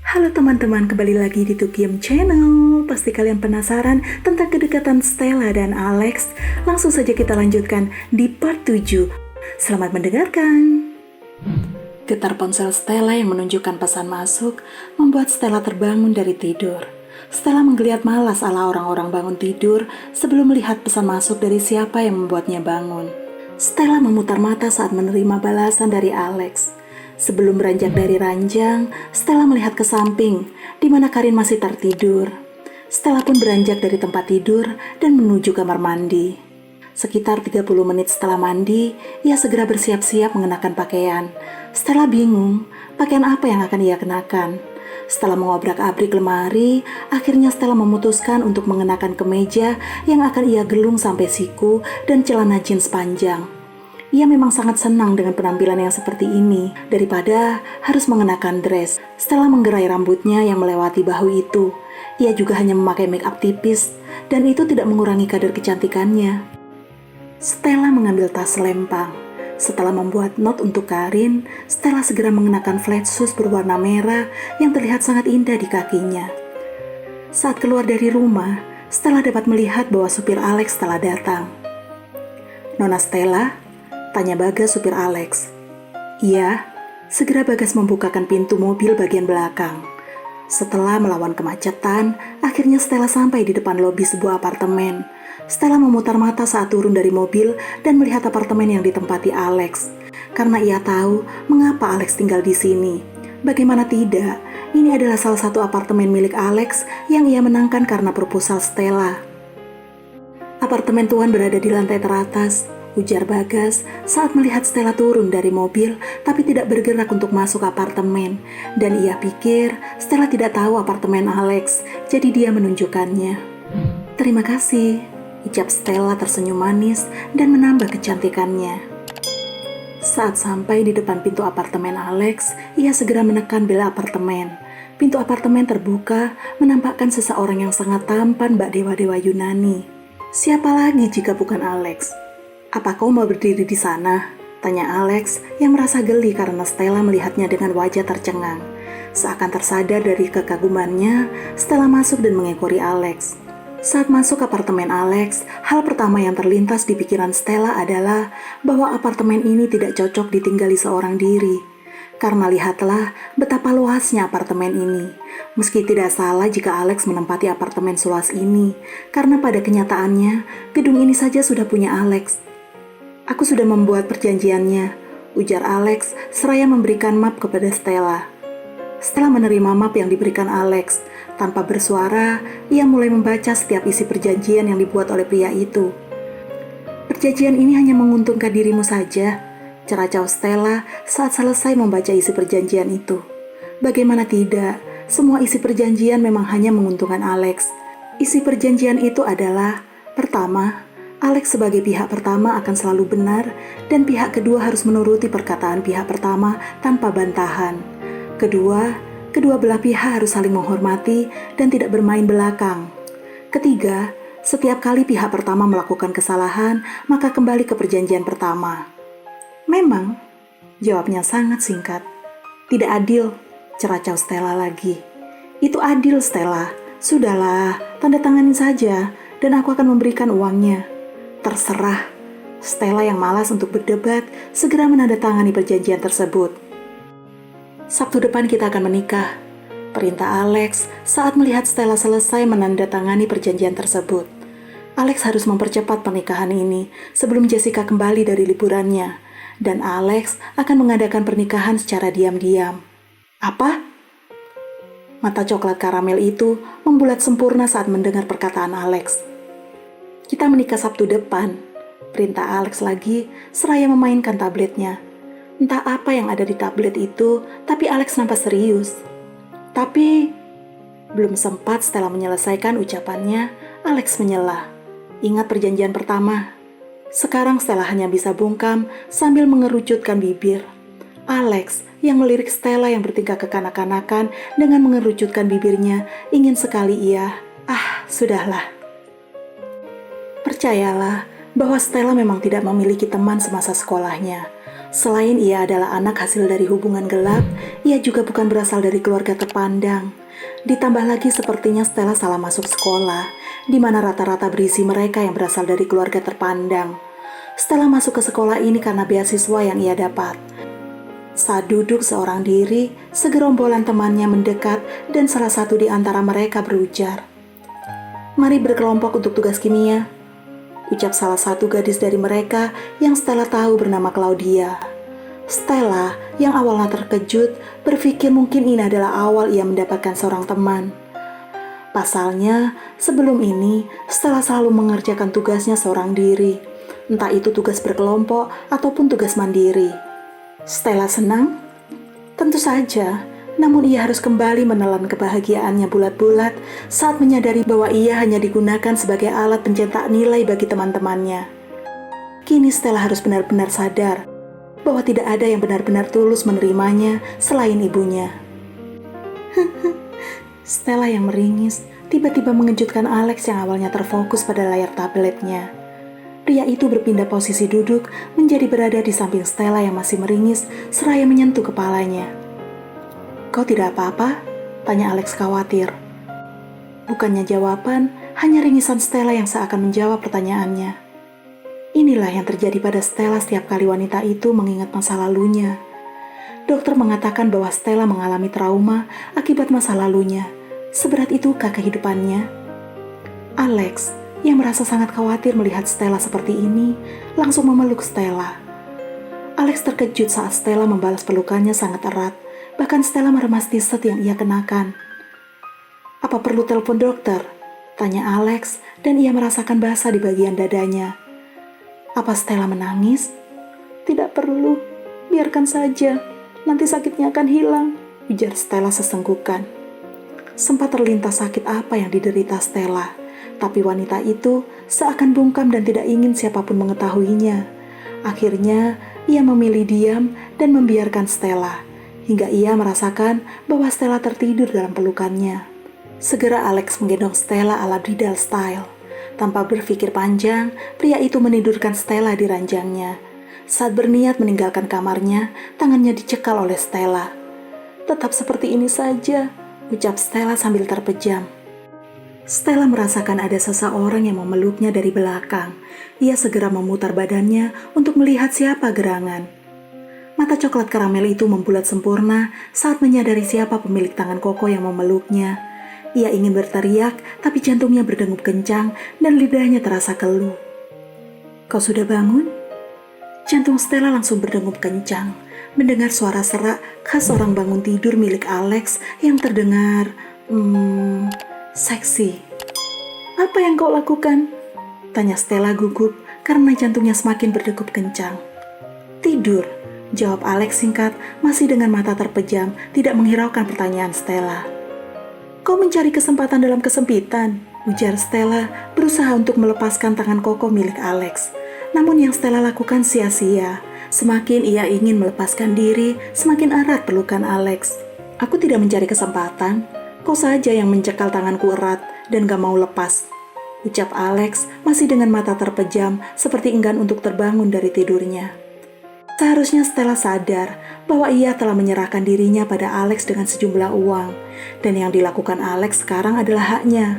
Halo teman-teman, kembali lagi di Tukiem Channel. Pasti kalian penasaran tentang kedekatan Stella dan Alex. Langsung saja kita lanjutkan di part 7. Selamat mendengarkan. Getar ponsel Stella yang menunjukkan pesan masuk membuat Stella terbangun dari tidur. Stella menggeliat malas ala orang-orang bangun tidur sebelum melihat pesan masuk dari siapa yang membuatnya bangun. Stella memutar mata saat menerima balasan dari Alex. Sebelum beranjak dari ranjang, Stella melihat ke samping, di mana Karin masih tertidur. Stella pun beranjak dari tempat tidur dan menuju kamar mandi. Sekitar 30 menit setelah mandi, ia segera bersiap-siap mengenakan pakaian. Stella bingung, pakaian apa yang akan ia kenakan. Setelah mengobrak-abrik lemari, akhirnya Stella memutuskan untuk mengenakan kemeja yang akan ia gelung sampai siku dan celana jeans panjang. Ia memang sangat senang dengan penampilan yang seperti ini, daripada harus mengenakan dress. Stella menggerai rambutnya yang melewati bahu itu. Ia juga hanya memakai make up tipis, dan itu tidak mengurangi kadar kecantikannya. Stella mengambil tas selempang. Setelah membuat note untuk Karin, Stella segera mengenakan flat shoes berwarna merah yang terlihat sangat indah di kakinya. Saat keluar dari rumah, Stella dapat melihat bahwa supir Alex telah datang. "Nona Stella?" tanya Bagas, supir Alex. "Iya." Segera Bagas membukakan pintu mobil bagian belakang. Setelah melawan kemacetan, akhirnya Stella sampai di depan lobi sebuah apartemen. Stella memutar mata saat turun dari mobil dan melihat apartemen yang ditempati Alex. Karena ia tahu mengapa Alex tinggal di sini. Bagaimana tidak, ini adalah salah satu apartemen milik Alex yang ia menangkan karena proposal Stella. "Apartemen Tuan berada di lantai teratas," ujar Bagas saat melihat Stella turun dari mobil tapi tidak bergerak untuk masuk apartemen. Dan ia pikir Stella tidak tahu apartemen Alex, jadi dia menunjukkannya. "Terima kasih," ucap Stella tersenyum manis dan menambah kecantikannya. Saat sampai di depan pintu apartemen Alex, ia segera menekan bel apartemen. Pintu apartemen terbuka, menampakkan seseorang yang sangat tampan, bak dewa-dewa Yunani. "Siapa lagi jika bukan Alex?" "Apa kau mau berdiri di sana?" tanya Alex yang merasa geli karena Stella melihatnya dengan wajah tercengang. Seakan tersadar dari kekagumannya, Stella masuk dan mengekori Alex. Saat masuk apartemen Alex, hal pertama yang terlintas di pikiran Stella adalah bahwa apartemen ini tidak cocok ditinggali seorang diri. Karena lihatlah betapa luasnya apartemen ini. Meski tidak salah jika Alex menempati apartemen seluas ini, karena pada kenyataannya, gedung ini saja sudah punya Alex. "Aku sudah membuat perjanjiannya," ujar Alex seraya memberikan map kepada Stella. Stella menerima map yang diberikan Alex. Tanpa bersuara, ia mulai membaca setiap isi perjanjian yang dibuat oleh pria itu. "Perjanjian ini hanya menguntungkan dirimu saja," ceracau Stella saat selesai membaca isi perjanjian itu. Bagaimana tidak, semua isi perjanjian memang hanya menguntungkan Alex. Isi perjanjian itu adalah: pertama, Alex sebagai pihak pertama akan selalu benar dan pihak kedua harus menuruti perkataan pihak pertama tanpa bantahan. Kedua, kedua belah pihak harus saling menghormati dan tidak bermain belakang. Ketiga, setiap kali pihak pertama melakukan kesalahan, maka kembali ke perjanjian pertama. "Memang," jawabnya sangat singkat. "Tidak adil," ceracau Stella lagi. "Itu adil, Stella. Sudahlah, tanda tanganin saja dan aku akan memberikan uangnya." "Terserah." Stella yang malas untuk berdebat segera menandatangani perjanjian tersebut. "Sabtu depan kita akan menikah," perintah Alex saat melihat Stella selesai menandatangani perjanjian tersebut. Alex harus mempercepat pernikahan ini sebelum Jessica kembali dari liburannya, dan Alex akan mengadakan pernikahan secara diam-diam. "Apa?" Mata coklat karamel itu membulat sempurna saat mendengar perkataan Alex. "Kita menikah Sabtu depan," perintah Alex lagi seraya memainkan tabletnya. Entah apa yang ada di tablet itu, tapi Alex nampak serius. "Tapi..." Belum sempat Stella menyelesaikan ucapannya, Alex menyela. "Ingat perjanjian pertama." Sekarang Stella hanya bisa bungkam sambil mengerucutkan bibir. Alex yang melirik Stella yang bertingkah kekanak-kanakan dengan mengerucutkan bibirnya, ingin sekali ia, sudahlah. Percayalah bahwa Stella memang tidak memiliki teman semasa sekolahnya. Selain ia adalah anak hasil dari hubungan gelap, ia juga bukan berasal dari keluarga terpandang. Ditambah lagi sepertinya Stella salah masuk sekolah, di mana rata-rata berisi mereka yang berasal dari keluarga terpandang. Stella masuk ke sekolah ini karena beasiswa yang ia dapat. Saat duduk seorang diri, segerombolan temannya mendekat dan salah satu di antara mereka berujar, "Mari berkelompok untuk tugas kimia," ucap salah satu gadis dari mereka yang Stella tahu bernama Claudia. Stella yang awalnya terkejut berpikir mungkin ini adalah awal ia mendapatkan seorang teman. Pasalnya, sebelum ini Stella selalu mengerjakan tugasnya seorang diri, entah itu tugas berkelompok ataupun tugas mandiri. Stella senang? Tentu saja, namun ia harus kembali menelan kebahagiaannya bulat-bulat saat menyadari bahwa ia hanya digunakan sebagai alat pencetak nilai bagi teman-temannya. Kini Stella harus benar-benar sadar bahwa tidak ada yang benar-benar tulus menerimanya selain ibunya. Stella yang meringis tiba-tiba mengejutkan Alex yang awalnya terfokus pada layar tabletnya. Pria itu berpindah posisi duduk menjadi berada di samping Stella yang masih meringis seraya menyentuh kepalanya. "Kau tidak apa-apa?" tanya Alex khawatir. Bukannya jawaban, hanya ringisan Stella yang seakan menjawab pertanyaannya. Inilah yang terjadi pada Stella setiap kali wanita itu mengingat masa lalunya. Dokter mengatakan bahwa Stella mengalami trauma akibat masa lalunya. Seberat itukah kehidupannya? Alex, yang merasa sangat khawatir melihat Stella seperti ini, langsung memeluk Stella. Alex terkejut saat Stella membalas pelukannya sangat erat. Bahkan Stella meremas t-shirt yang ia kenakan. "Apa perlu telepon dokter?" tanya Alex, dan ia merasakan basah di bagian dadanya. Apa Stella menangis? "Tidak perlu, biarkan saja. Nanti sakitnya akan hilang," ujar Stella sesenggukan. Sempat terlintas sakit apa yang diderita Stella, tapi wanita itu seakan bungkam dan tidak ingin siapapun mengetahuinya. Akhirnya, ia memilih diam dan membiarkan Stella, hingga ia merasakan bahwa Stella tertidur dalam pelukannya. Segera Alex menggendong Stella ala bridal style. Tanpa berpikir panjang, pria itu menidurkan Stella di ranjangnya. Saat berniat meninggalkan kamarnya, tangannya dicekal oleh Stella. "Tetap seperti ini saja," ucap Stella sambil terpejam. Stella merasakan ada seseorang yang memeluknya dari belakang. Ia segera memutar badannya untuk melihat siapa gerangan. Mata coklat karamel itu membulat sempurna saat menyadari siapa pemilik tangan kokoh yang memeluknya. Ia ingin berteriak, tapi jantungnya berdegup kencang dan lidahnya terasa keluh. "Kau sudah bangun?" Jantung Stella langsung berdegup kencang, mendengar suara serak khas orang bangun tidur milik Alex yang terdengar, seksi. "Apa yang kau lakukan?" tanya Stella gugup karena jantungnya semakin berdegup kencang. "Tidur," jawab Alex singkat, masih dengan mata terpejam, tidak menghiraukan pertanyaan Stella. "Kau mencari kesempatan dalam kesempitan," ujar Stella, berusaha untuk melepaskan tangan kokoh milik Alex. Namun yang Stella lakukan sia-sia. Semakin ia ingin melepaskan diri, semakin erat pelukan Alex. "Aku tidak mencari kesempatan. Kau saja yang mencekal tanganku erat dan gak mau lepas," ucap Alex masih dengan mata terpejam seperti enggan untuk terbangun dari tidurnya. Seharusnya Stella sadar bahwa ia telah menyerahkan dirinya pada Alex dengan sejumlah uang, dan yang dilakukan Alex sekarang adalah haknya.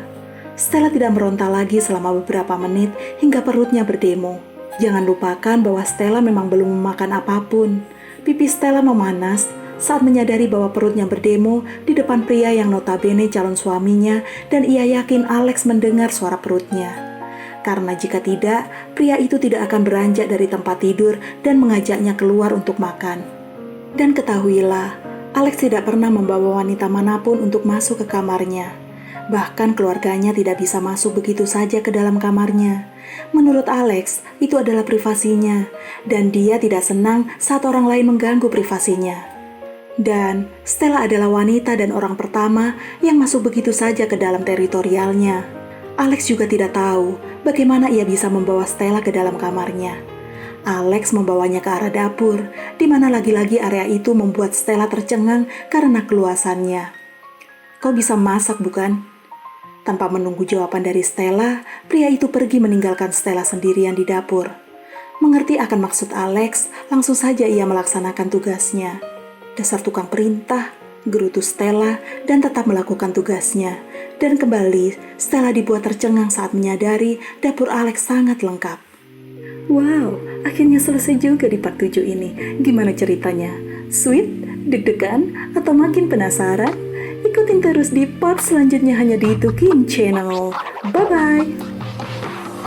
Stella tidak meronta lagi selama beberapa menit hingga perutnya berdemo. Jangan lupakan bahwa Stella memang belum memakan apapun. Pipi Stella memanas saat menyadari bahwa perutnya berdemo di depan pria yang notabene calon suaminya, dan ia yakin Alex mendengar suara perutnya. Karena jika tidak, pria itu tidak akan beranjak dari tempat tidur dan mengajaknya keluar untuk makan. Dan ketahuilah, Alex tidak pernah membawa wanita manapun untuk masuk ke kamarnya. Bahkan keluarganya tidak bisa masuk begitu saja ke dalam kamarnya. Menurut Alex, itu adalah privasinya, dan dia tidak senang saat orang lain mengganggu privasinya. Dan Stella adalah wanita dan orang pertama yang masuk begitu saja ke dalam teritorialnya. Alex juga tidak tahu bagaimana ia bisa membawa Stella ke dalam kamarnya. Alex membawanya ke arah dapur, di mana lagi-lagi area itu membuat Stella tercengang karena keluasannya. "Kau bisa masak, bukan?" Tanpa menunggu jawaban dari Stella, pria itu pergi meninggalkan Stella sendirian di dapur. Mengerti akan maksud Alex, langsung saja ia melaksanakan tugasnya. Dasar tukang perintah, gerutu Stella, dan tetap melakukan tugasnya. Dan kembali, Stella dibuat tercengang saat menyadari dapur Alex sangat lengkap. Wow, akhirnya selesai juga di part 7 ini. Gimana ceritanya? Sweet? Deg-degan? Atau makin penasaran? Ikutin terus di part selanjutnya hanya di Tukin Channel. Bye-bye!